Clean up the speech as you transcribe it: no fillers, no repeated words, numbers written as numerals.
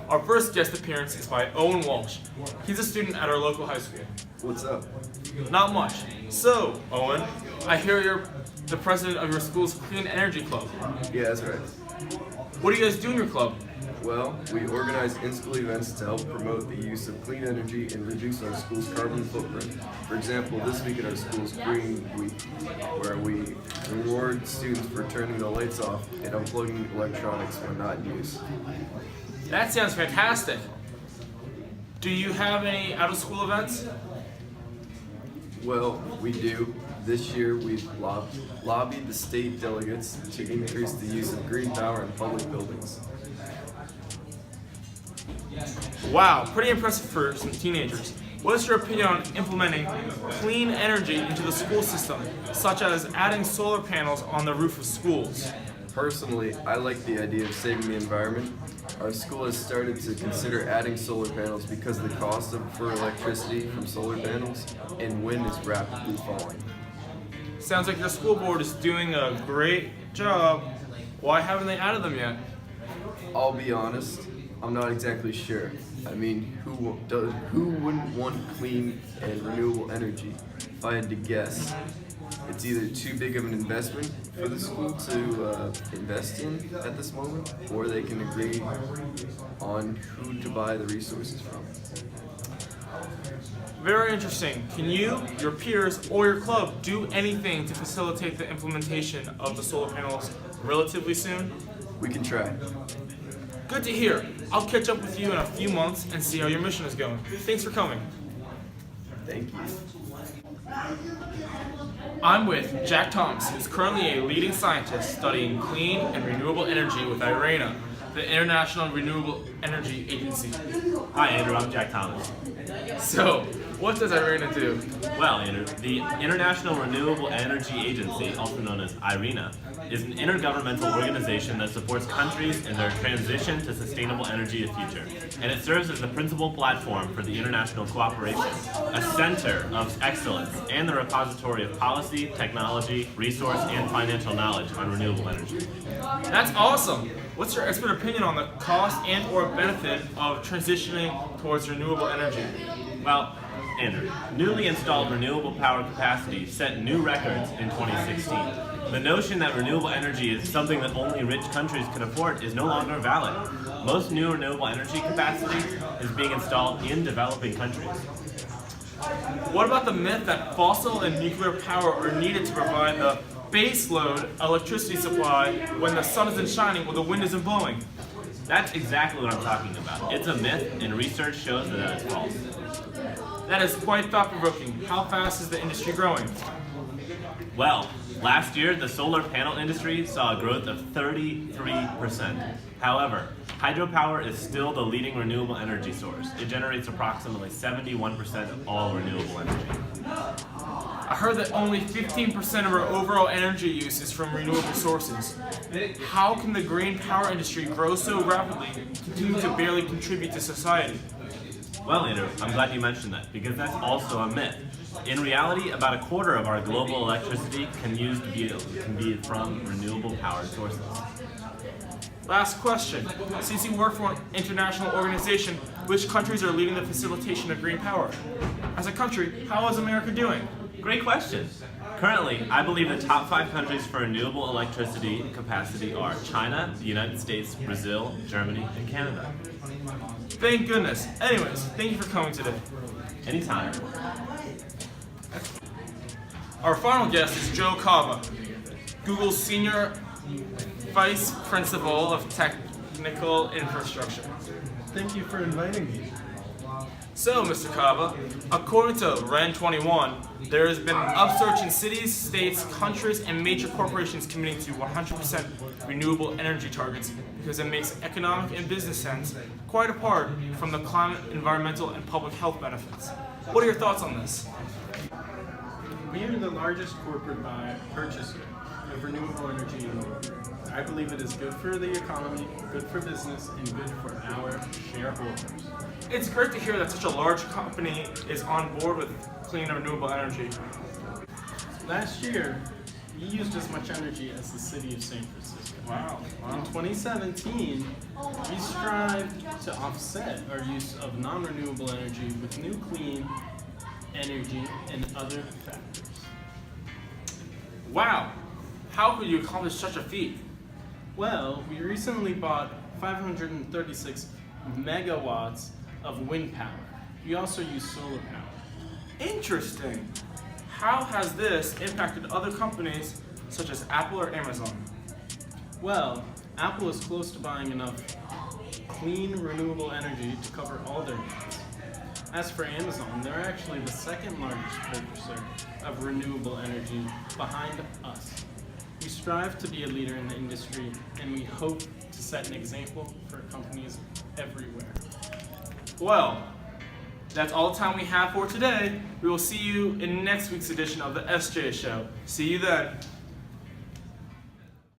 Our first guest appearance is by Owen Walsh. He's a student at our local high school. What's up? Not much. So, Owen, I hear you're the president of your school's Clean Energy Club. Yeah, that's right. What do you guys do in your club? Well, we organize in-school events to help promote the use of clean energy and reduce our school's carbon footprint. For example, this week at our school's Green Week, where we reward students for turning the lights off and unplugging electronics when not in use. That sounds fantastic. Do you have any out-of-school events? Well, we do. This year, we've lobbied the state delegates to increase the use of green power in public buildings. Wow, pretty impressive for some teenagers. What's your opinion on implementing clean energy into the school system, such as adding solar panels on the roof of schools? Personally, I like the idea of saving the environment. Our school has started to consider adding solar panels because the cost for electricity from solar panels and wind is rapidly falling. Sounds like your school board is doing a great job. Why haven't they added them yet? I'll be honest, I'm not exactly sure. I mean, who wouldn't want clean and renewable energy? If I had to guess, it's either too big of an investment for the school to invest in at this moment, or they can agree on who to buy the resources from. Very interesting. Can you, your peers, or your club do anything to facilitate the implementation of the solar panels relatively soon? We can try. Good to hear. I'll catch up with you in a few months and see how your mission is going. Thanks for coming. Thank you. I'm with Jack Thomas, who's currently a leading scientist studying clean and renewable energy with IRENA, the International Renewable Energy Agency. Hi Andrew, I'm Jack Thomas. So, what does IRENA do? Well Andrew, the International Renewable Energy Agency, also known as IRENA, is an intergovernmental organization that supports countries in their transition to sustainable energy in the future. And it serves as the principal platform for the international cooperation, a center of excellence, and the repository of policy, technology, resource, and financial knowledge on renewable energy. That's awesome! What's your expert opinion on the cost and or benefit of transitioning towards renewable energy? Well, Andrew, newly installed renewable power capacity set new records in 2016. The notion that renewable energy is something that only rich countries can afford is no longer valid. Most new renewable energy capacity is being installed in developing countries. What about the myth that fossil and nuclear power are needed to provide the baseload electricity supply when the sun isn't shining or the wind isn't blowing? That's exactly what I'm talking about. It's a myth, and research shows that it's false. That is quite thought-provoking. How fast is the industry growing? Well, last year, the solar panel industry saw a growth of 33%. However, hydropower is still the leading renewable energy source. It generates approximately 71% of all renewable energy. I heard that only 15% of our overall energy use is from renewable sources. How can the green power industry grow so rapidly and continue to barely contribute to society? Well, Andrew, I'm glad you mentioned that, because that's also a myth. In reality, about a quarter of our global electricity can be from renewable power sources. Last question. Since you work for an international organization, which countries are leading the facilitation of green power? As a country, how is America doing? Great question. Currently, I believe the top 5 countries for renewable electricity capacity are China, the United States, Brazil, Germany, and Canada. Thank goodness. Anyways, thank you for coming today. Anytime. Our final guest is Joe Cava, Google's Senior Vice Principal of Technical Infrastructure. Thank you for inviting me. So, Mr. Kava, according to RAND21, there has been an upsurge in cities, states, countries, and major corporations committing to 100% renewable energy targets because it makes economic and business sense, quite apart from the climate, environmental, and public health benefits. What are your thoughts on this? We are the largest corporate purchaser of renewable energy in the world. I believe it is good for the economy, good for business, and good for our shareholders. It's great to hear that such a large company is on board with clean and renewable energy. Last year, we used as much energy as the city of San Francisco. Wow. In 2017, we strived to offset our use of non-renewable energy with new clean energy and other factors. Wow. How could you accomplish such a feat? Well, we recently bought 536 megawatts of wind power. We also use solar power. Interesting. How has this impacted other companies such as Apple or Amazon? Well, Apple is close to buying enough clean, renewable energy to cover all their needs. As for Amazon, they're actually the second largest purchaser of renewable energy behind us. We strive to be a leader in the industry, and we hope to set an example for companies everywhere. Well, that's all the time we have for today. We will see you in next week's edition of the SJ Show. See you then.